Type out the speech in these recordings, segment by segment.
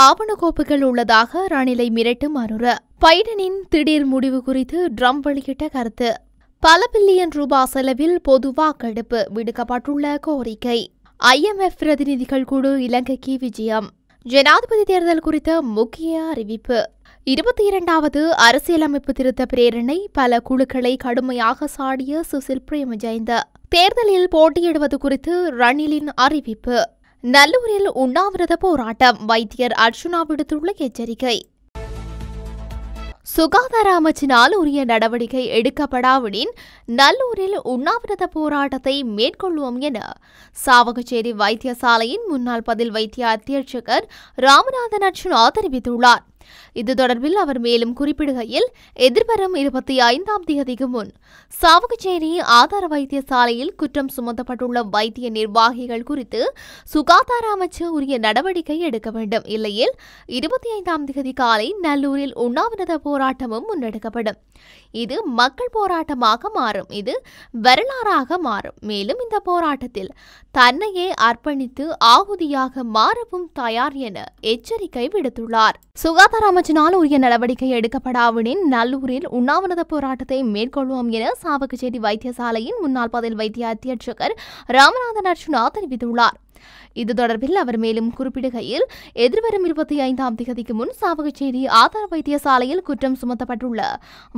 ஆவணக்கோப்புகள் உள்ளதாக ரணிலை மிரட்டும் அனுர. பைடனின் திடீர் முடிவு குறித்து ட்ரம்ப் வெளியிட்ட கருத்து. பல பில்லியன் ரூபாய் செலவில் பொது வாக்கெடுப்பு விடுக்கப்பட்டுள்ள கோரிக்கை. IMF பிரதிநிதிகள் குழு இலங்கைக்கு விஜயம். ஜனாதிபதி தேர்தல் குறித்த முக்கிய அறிவிப்பு. 22வது அரசியலமைப்பு திருத்த பிரேரணை பல குழுக்களை கடுமையாக சாடிய சுசில் பிரேமஜயந்த. தேர்தலில் போட்டியிடுவது குறித்து ரணிலின் அறிவிப்பு. நல்லூரில் உண்ணாவிரத போராட்டம். வைத்தியர் அர்ச்சுனா விடுத்துள்ள எச்சரிக்கை. சுகாதார அமைச்சினால் உரிய நடவடிக்கை எடுக்கப்படாவிடின் நல்லூரில் உண்ணாவிரத போராட்டத்தை மேற்கொள்வோம் என சாவகச்சேரி வைத்தியசாலையின் முன்னாள் பதில் வைத்திய அத்தியட்சகர் ராமநாதன் அர்ச்சுனா தெரிவித்துள்ளார். இது தொடர்பில் அவர் மேலும் குறிப்பிடுகையில், எதிர்வரும் 25ஆம் தேதிக்கு முன் சாவகச்சேரி ஆதார வைத்தியசாலையில் குற்றம் சுமத்தப்பட்டுள்ள வைத்திய நிர்வாகிகள் குறித்து சுகாதார அமைச்சு உரிய நடவடிக்கை எடுக்க வேண்டும். இல்லையில் 25ஆம் தேதி காலை நல்லூரில் உண்ணாவிரத போராட்டமும் முன்னெடுக்கப்படும். இது மக்கள் போராட்டமாக மாறும். இது வரலாறாக மாறும். மேலும் இந்த போராட்டத்தில் தன்னையே அர்ப்பணித்து ஆகுதியாக மாறவும் தயார் என எச்சரிக்கை விடுத்துள்ளார். சுகாதார அமைச்சினால் உரிய நடவடிக்கை எடுக்கப்படாவிடின் நல்லூரில் உண்ணாவிரத போராட்டத்தை மேற்கொள்வோம் என சாவகச்சேரி வைத்தியசாலையின் முன்னாள் பதில் வைத்திய அத்தியட்சகர் ராமநாதன் அர்ச்சுனா தெரிவித்துள்ளார். இது தொடர்பில் அவர் மேலும் குறிப்பிடுகையில், எதிர்வரும் 25ஆம் தேதிக்கு முன் சாவகச்சேரி ஆதார வைத்தியசாலையில் குற்றம் சுமத்தப்பட்டுள்ள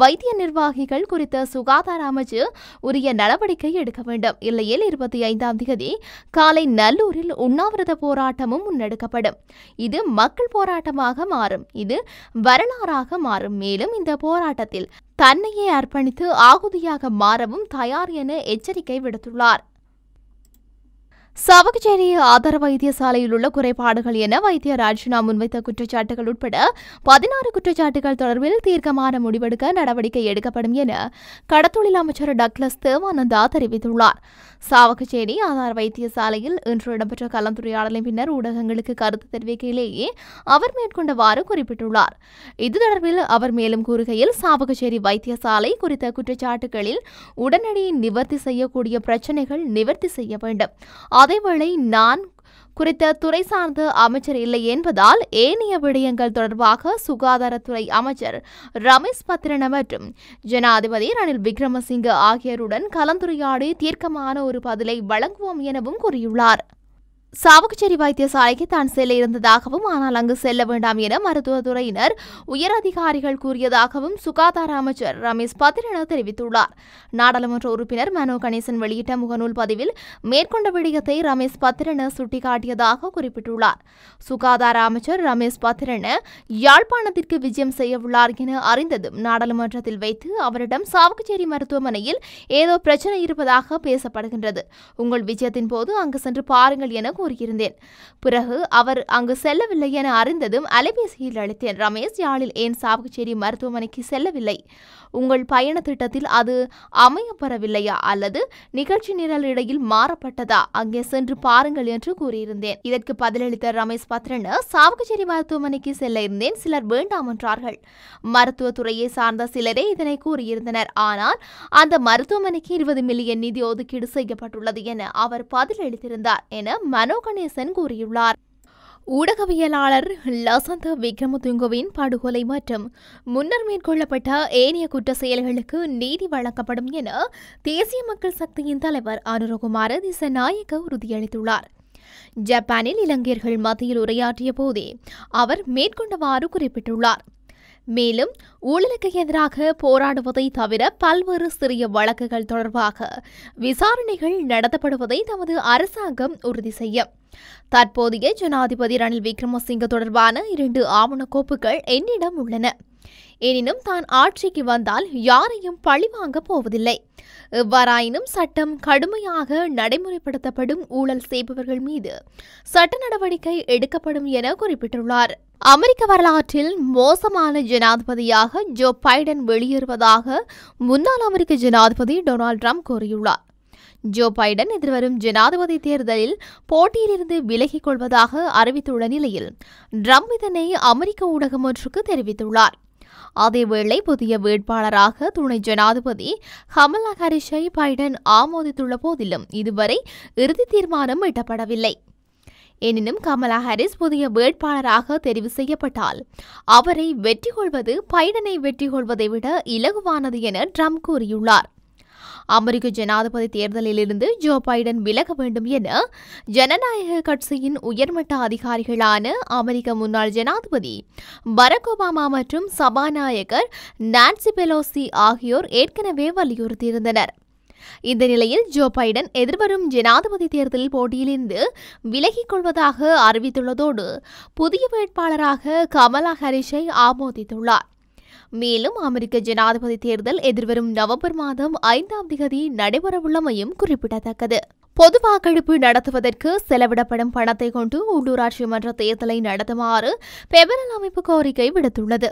வைத்திய நிர்வாகிகள் குறித்த சுகாதார அமைச்சு உரிய நடவடிக்கை எடுக்க வேண்டும். இல்லையில் 25ஆம் தேதி காலை நல்லூரில் உண்ணாவிரத போராட்டமும் முன்னெடுக்கப்படும். இது மக்கள் போராட்டமாக மாறும். இது வரலாறாக மாறும். மேலும் இந்த போராட்டத்தில் தன்னையே அர்ப்பணித்து ஆகுதியாக மாறவும் தயார் என எச்சரிக்கை விடுத்துள்ளார். சாவகச்சேரி ஆதார வைத்தியசாலையில் உள்ள குறைபாடுகள் என வைத்தியர் அர்ச்சுனா முன்வைத்த குற்றச்சாட்டுகள் உட்பட 16 குற்றச்சாட்டுகள் தொடர்பில் தீர்க்கமான முடிவெடுக்க நடவடிக்கை எடுக்கப்படும் என கடத்தொழில் அமைச்சர் டக்ளஸ் தேவானந்தா தெரிவித்துள்ளார். சாவகச்சேரி ஆதார வைத்தியசாலையில் இன்று இடம்பெற்ற கலந்துரையாடலின் பின்னர் ஊடகங்களுக்கு கருத்து தெரிவிக்கையிலேயே அவர் மேற்கொண்டவாறு குறிப்பிட்டுள்ளார். இது தொடர்பில் அவர் மேலும் கூறுகையில், சாவகச்சேரி வைத்தியசாலை குறித்த குற்றச்சாட்டுகளில் உடனடி நிவர்த்தி செய்யக்கூடிய பிரச்சினைகள் நிவர்த்தி செய்ய வேண்டும். அதேவேளை நான் குறித்த துறை சார்ந்த அமைச்சர் இல்லை என்பதால் ஏனைய விடயங்கள் தொடர்பாக சுகாதாரத்துறை அமைச்சர் ரமேஷ் பத்ரன மற்றும் ஜனாதிபதி ரணில் விக்ரமசிங்க ஆகியோருடன் கலந்துரையாடி தீர்க்கமான ஒரு பதிலை வழங்குவோம் எனவும் கூறியுள்ளார். சாவகச்சேரி வைத்தியசாலைக்கு தான் செல்ல இருந்ததாகவும், ஆனால் அங்கு செல்ல வேண்டாம் என மருத்துவத்துறையினர் உயர் அதிகாரிகள் கூறியதாகவும் சுகாதார அமைச்சர் ரமேஷ் பத்ரன தெரிவித்துள்ளார். நாடாளுமன்ற உறுப்பினர் மனோ கணேசன் வெளியிட்ட முகநூல் பதிவில் மேற்கொண்ட விடயத்தை ரமேஷ் பத்ரன சுட்டிக்காட்டியதாக குறிப்பிட்டுள்ளார். சுகாதார அமைச்சர் ரமேஷ் பத்ரன யாழ்ப்பாணத்திற்கு விஜயம் செய்யவுள்ளார் என அறிந்ததும் நாடாளுமன்றத்தில் வைத்து அவரிடம் சாவகச்சேரி மருத்துவமனையில் ஏதோ பிரச்சனை இருப்பதாக பேசப்படுகின்றது. உங்கள் விஜயத்தின் போது அங்கு சென்று பாருங்கள் என கூறியிருந்தேன். பிறகு அவர் அங்கு செல்லவில்லை என அறிந்ததும் அலைபேசியில் அழைத்தேன். ரமேஷ், யாழில் ஏன் சாவகச்சேரி மருத்துவமனைக்கு செல்லவில்லை? உங்கள் பயண திட்டத்தில் அது அமையப்பெறவில்லையா அல்லது நிகழ்ச்சி நிரல் இடையில் மாறப்பட்டதா? அங்கே சென்று பாருங்கள் என்று கூறியிருந்தேன். இதற்கு பதிலளித்த ரமேஷ் பத்ரன, சாவகச்சேரி மருத்துவமனைக்கு செல்ல இருந்தேன், சிலர் வேண்டாம் என்றார்கள். மருத்துவத்துறையை சார்ந்த சிலரே இதனை கூறியிருந்தனர். ஆனால் அந்த மருத்துவமனைக்கு 20 மில்லியன் நிதி ஒதுக்கீடு செய்யப்பட்டுள்ளது என அவர் பதிலளித்திருந்தார் என மனோ கணேசன் கூறியுள்ளார். ஊடகவியலாளர் லசந்த விக்ரமதுங்கவின் படுகொலை மற்றும் முன்னர் மேற்கொள்ளப்பட்ட ஏனைய குற்ற செயல்களுக்கு நீதி வழங்கப்படும் என தேசிய மக்கள் சக்தியின் தலைவர் அனுரகுமார திசநாயக்க உறுதியளித்துள்ளார். ஜப்பானில் இலங்கையர்கள் மத்தியில் உரையாற்றிய போதே அவர் மேற்கொண்டவாறு குறிப்பிட்டுள்ளார். மேலும் ஊழலுக்கு எதிராக போராடுவதை தவிர பல்வேறு சிறிய வழக்குகள் தொடர்பாக விசாரணைகள் நடத்தப்படுவதை தமது அரசாங்கம் உறுதி செய்யும். தற்போதைய ஜனாதிபதி ரணில் விக்ரமசிங்க தொடர்பான 2 ஆவணக்கோப்புகள் என்னிடம் உள்ளன. எனினும் தான் ஆட்சிக்கு வந்தால் யாரையும் பழிவாங்க போவதில்லை. எவ்வாறாயினும் சட்டம் கடுமையாக நடைமுறைப்படுத்தப்படும். ஊழல் செய்பவர்கள் மீது சட்ட நடவடிக்கை எடுக்கப்படும் என குறிப்பிட்டுள்ளார். அமெரிக்க வரலாற்றில் மோசமான ஜனாதிபதியாக ஜோ பைடன் வெளியேறுவதாக முன்னாள் அமெரிக்க ஜனாதிபதி டொனால்ட் ட்ரம்ப் கூறியுள்ளார். ஜோ பைடன் எதிர்வரும் ஜனாதிபதி தேர்தலில் போட்டியிலிருந்து விலகிக் கொள்வதாக அறிவித்துள்ள நிலையில் ட்ரம்ப் இதனை அமெரிக்க ஊடகம் ஒன்றுக்கு தெரிவித்துள்ளார். அதேவேளை புதிய வேட்பாளராக துணை ஜனாதிபதி கமலா ஹாரிஸை பைடன் ஆமோதித்துள்ள போதிலும் இதுவரை இறுதி தீர்மானம் எட்டப்படவில்லை. எனினும் கமலா ஹாரிஸ் புதிய வேட்பாளராக தெரிவு செய்யப்பட்டால் அவரை வெற்றி கொள்வது பைடனை வெற்றி கொள்வதை விட இலகுவானது என ட்ரம்ப் கூறியுள்ளார். அமெரிக்க ஜனாதிபதி தேர்தலிலிருந்து ஜோ பைடன் விலக வேண்டும் என ஜனநாயக கட்சியின் உயர்மட்ட அதிகாரிகளான அமெரிக்க முன்னாள் ஜனாதிபதி பராக் ஒபாமா மற்றும் சபாநாயகர் நான்சி பெலோசி ஆகியோர் ஏற்கனவே வலியுறுத்தியிருந்தனர். இந்த நிலையில் ஜோ பைடன் எதிர்வரும் ஜனாதிபதி தேர்தலில் போட்டியிலிருந்து விலகிக் கொள்வதாக அறிவித்துள்ளதோடு புதிய வேட்பாளராக கமலா ஹாரிஸை ஆமோதித்துள்ளார். மேலும் அமெரிக்க ஜனாதிபதி தேர்தல் எதிர்வரும் நவம்பர் மாதம் 5ஆம் தேதி நடைபெறவுள்ளமையும் குறிப்பிடத்தக்கது. பொது வாக்கெடுப்பு நடத்துவதற்கு செலவிடப்படும் பணத்தை கொண்டு உள்ளூராட்சி மன்ற தேர்தலை நடத்துமாறு பெபரல் அமைப்பு கோரிக்கை விடுத்துள்ளது.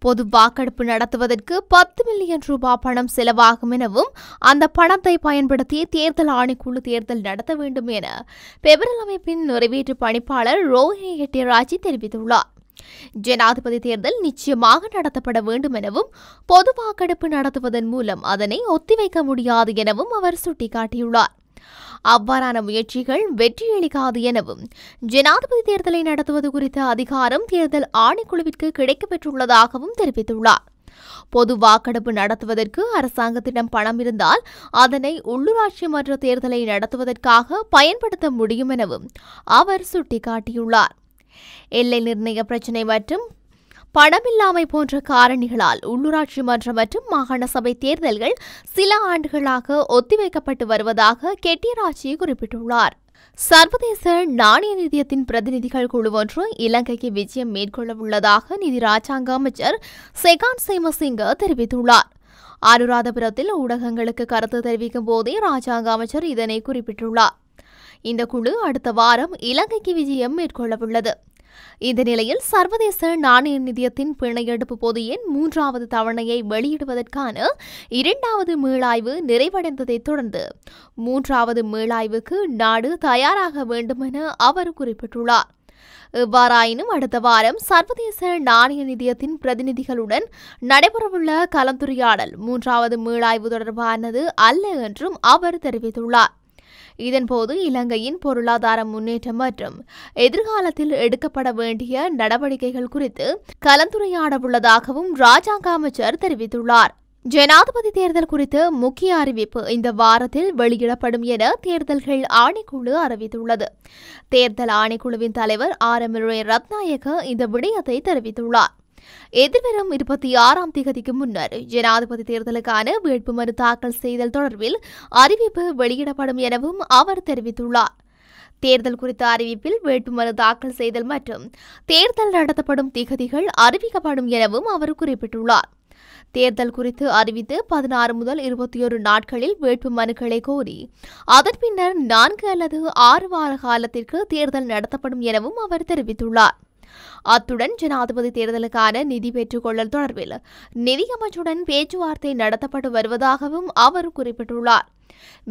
பொது வாக்கெடுப்பு நடத்துவதற்கு 10 மில்லியன் ரூபாய் பணம் செலவாகும் எனவும் அந்த பணத்தை பயன்படுத்தி தேர்தல் ஆணைக்குழு தேர்தல் நடத்த வேண்டும் என பெபரல் அமைப்பின் நிறைவேற்று பணிப்பாளர் ரோஹினி ஹெட்டிராஜி தெரிவித்துள்ளார். ஜனாதிபதி தேர்தல் நிச்சயமாக நடத்தப்பட வேண்டும் எனவும் பொது வாக்கெடுப்பு நடத்துவதன் மூலம் அதனை ஒத்திவைக்க முடியாது எனவும் அவர் சுட்டிக்காட்டியுள்ளார். அவ்வாறான முயற்சிகள் வெற்றியளிக்காது எனவும் ஜனாதிபதி தேர்தலை நடத்துவது குறித்த அதிகாரம் தேர்தல் ஆணைக்குழுவிற்கு கிடைக்கப்பெற்றுள்ளதாகவும் தெரிவித்துள்ளார். பொது வாக்கெடுப்பு நடத்துவதற்கு அரசாங்கத்திடம் பணம் இருந்தால் அதனை உள்ளூராட்சி மன்ற தேர்தலை நடத்துவதற்காக பயன்படுத்த முடியும் எனவும் அவர் சுட்டிக்காட்டியுள்ளார். எல்லை நிர்ணய பிரச்சினை மற்றும் பணமில்லாமை போன்ற காரணிகளால் உள்ளூராட்சி மன்ற மற்றும் மாகாண சபை தேர்தல்கள் சில ஆண்டுகளாக ஒத்திவைக்கப்பட்டு வருவதாக கெட்டிராஜி குறிப்பிட்டுள்ளார். சர்வதேச நாணய நிதியத்தின் பிரதிநிதிகள் குழு ஒன்று இலங்கைக்கு விஜயம் மேற்கொள்ளவுள்ளதாக நிதி ராஜாங்க அமைச்சர் செகான் சேமசிங்க தெரிவித்துள்ளார். அனுராதபுரத்தில் ஊடகங்களுக்கு கருத்து தெரிவிக்கும் போதே ராஜாங்க அமைச்சர் இதனை குறிப்பிட்டுள்ளார். இந்த குழு அடுத்த வாரம் இலங்கைக்கு விஜயம் மேற்கொள்ளவுள்ளது. இந்த நிலையில் சர்வதேச நாணய நிதியத்தின் பிணை எடுப்பு பொது எண் 3வது தவணையை வெளியிடுவதற்கான 2வது மீளாய்வு நிறைவடைந்ததைத் தொடர்ந்து 3வது மீளாய்வுக்கு நாடு தயாராக வேண்டும் என அவர் குறிப்பிட்டுள்ளார். எவ்வாறாயினும் அடுத்த வாரம் சர்வதேச நாணய நிதியத்தின் பிரதிநிதிகளுடன் நடைபெறவுள்ள கலந்துரையாடல் 3வது மீளாய்வு தொடர்பானது அல்ல என்றும் அவர் தெரிவித்துள்ளார். இதன்போது இலங்கையின் பொருளாதார முன்னேற்றம் மற்றும் எதிர்காலத்தில் எடுக்கப்பட வேண்டிய நடவடிக்கைகள் குறித்து கலந்துரையாடவுள்ளதாகவும் ராஜாங்க அமைச்சர் தெரிவித்துள்ளார். ஜனாதிபதி தேர்தல் குறித்த முக்கிய அறிவிப்பு இந்த வாரத்தில் வெளியிடப்படும் என தேர்தல்கள் ஆணைக்குழு அறிவித்துள்ளது. தேர்தல் ஆணைக்குழுவின் தலைவர் RM ரத்நாயக்க இந்த விடயத்தை தெரிவித்துள்ளார். எதிர்வரும் 26ஆம் தேதிக்கு முன்னர் ஜனாதிபதி தேர்தலுக்கான வேட்புமனு தாக்கல் செய்தல் தொடர்பில் அறிவிப்பு வெளியிடப்படும் எனவும் அவர் தெரிவித்துள்ளார். தேர்தல் குறித்த அறிவிப்பில் வேட்புமனு தாக்கல் செய்தல் மற்றும் தேர்தல் நடத்தப்படும் திகதிகள் அறிவிக்கப்படும் எனவும் அவர் குறிப்பிட்டுள்ளார். தேர்தல் குறித்து அறிவித்து 16 முதல் 21 நாட்களில் வேட்புமனுக்களை கோரி அதன் பின்னர் 4 அல்லது 6 வார காலத்திற்கு தேர்தல் நடத்தப்படும் எனவும் அவர் தெரிவித்துள்ளார். அத்துடன் ஜனாதிபதி தேர்தலுக்கான நிதி பெற்றுக்கொள்ளல் தொடர்பில் நிதியமைச்சுடன் பேச்சுவார்த்தை நடத்தப்பட்டு வருவதாகவும் அவர் குறிப்பிட்டுள்ளார்.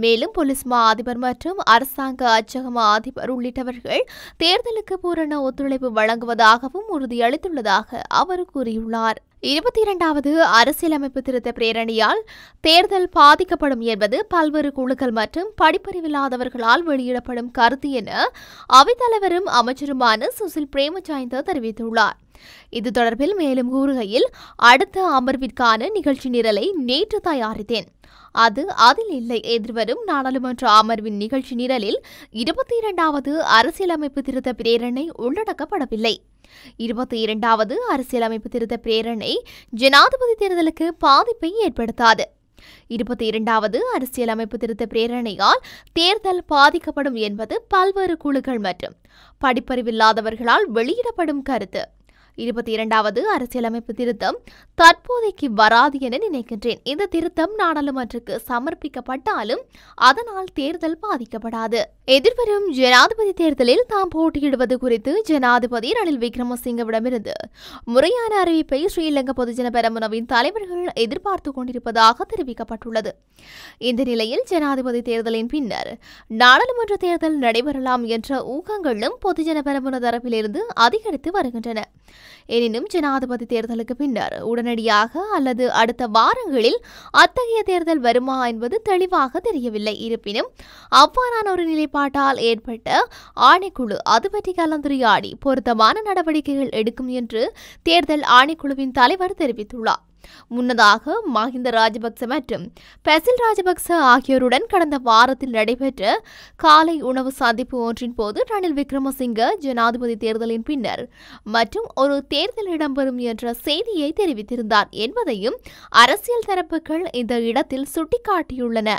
மேலும் போலீஸ் மா அதிபர் மற்றும் அரசாங்க அச்சக மா அதிபர் உள்ளிட்டவர்கள் தேர்தலுக்கு பூரண ஒத்துழைப்பு வழங்குவதாகவும் உறுதியளித்துள்ளதாக அவர் கூறியுள்ளார். 22வது அரசியலமைப்பு திருத்த பிரேரணையால் தேர்தல் பாதிக்கப்படும் என்பது பல்வேறு குழுக்கள் மற்றும் படிப்பறிவில்லாதவர்களால் வெளியிடப்படும் கருத்து என அவைத்தலைவரும் அமைச்சருமான சுசில் பிரேமஜயந்த தெரிவித்துள்ளார். இது தொடர்பில் மேலும் கூறுகையில், அடுத்த அமர்விற்கான நிகழ்ச்சி நிரலை நேற்று தயாரித்தேன். அது அதில் இல்லை. எதிர்வரும் நாடாளுமன்ற அமர்வின் நிகழ்ச்சி நிரலில் 22வது அரசியலமைப்பு திருத்த பிரேரணை உள்ளடக்கப்படவில்லை. 22வது அரசியலமைப்பு திருத்த பிரேரணை ஜனாதிபதி தேர்தலுக்கு பாதிப்பை ஏற்படுத்தாது. 22வது அரசியலமைப்பு திருத்த பிரேரணையால் தேர்தல் பாதிக்கப்படும் என்பது பல்வேறு குழுக்கள் மற்றும் படிப்பறிவில்லாதவர்களால் வெளியிடப்படும் கருத்து. 22வது அரசியலமைப்பு திருத்தம் தற்போதைக்கு வராது என நினைக்கின்றேன். இந்த திருத்தம் நாடாளுமன்றத்துக்கு சமர்ப்பிக்கப்பட்டாலும் அதனால் தேர்தல் பாதிக்கப்படாது. எதிர்வரும் ஜனாதிபதி தேர்தலில் தாம் போட்டியிடுவது குறித்து ஜனாதிபதி ரணில் விக்ரமசிங்கவிடமிருந்து முறையான அறிவிப்பை ஸ்ரீலங்கா பொதுஜன பெரமுனவின் தலைவர்கள் எதிர்பார்த்துக் கொண்டிருப்பதாக தெரிவிக்கப்பட்டுள்ளது. இந்த நிலையில் ஜனாதிபதி தேர்தலின் பின்னர் நாடாளுமன்ற தேர்தல் நடைபெறலாம் என்ற ஊகங்களும் பொதுஜன பெரமுன தரப்பிலிருந்து அதிகரித்து வருகின்றன. எனினும் ஜனாதிபதி தேர்தலுக்கு பின்னர் உடனடியாக அல்லது அடுத்த வாரங்களில் அத்தகைய தேர்தல் வருமா என்பது தெளிவாக தெரியவில்லை. இருப்பினும் அவ்வாறான ஒரு நிலைப்பாடு குறைபாட்டால் ஏற்பட்ட ஆணைக்குழு அது பற்றி கலந்துரையாடி பொருத்தமான நடவடிக்கைகள் எடுக்கும் என்று தேர்தல் ஆணைக்குழுவின் தலைவர் தெரிவித்துள்ளார். முன்னதாக மஹிந்த ராஜபக்ச மற்றும் பெசில் ராஜபக்ச ஆகியோருடன் கடந்த வாரத்தில் நடைபெற்ற காலை உணவு சந்திப்பு ஒன்றின் போது ரணில் விக்ரமசிங்க ஜனாதிபதி தேர்தலின் பின்னர் மற்றும் ஒரு தேர்தல் இடம்பெறும் என்ற செய்தியை தெரிவித்திருந்தார் என்பதையும் அரசியல் தரப்புகள் இந்த இடத்தில் சுட்டிக்காட்டியுள்ளன.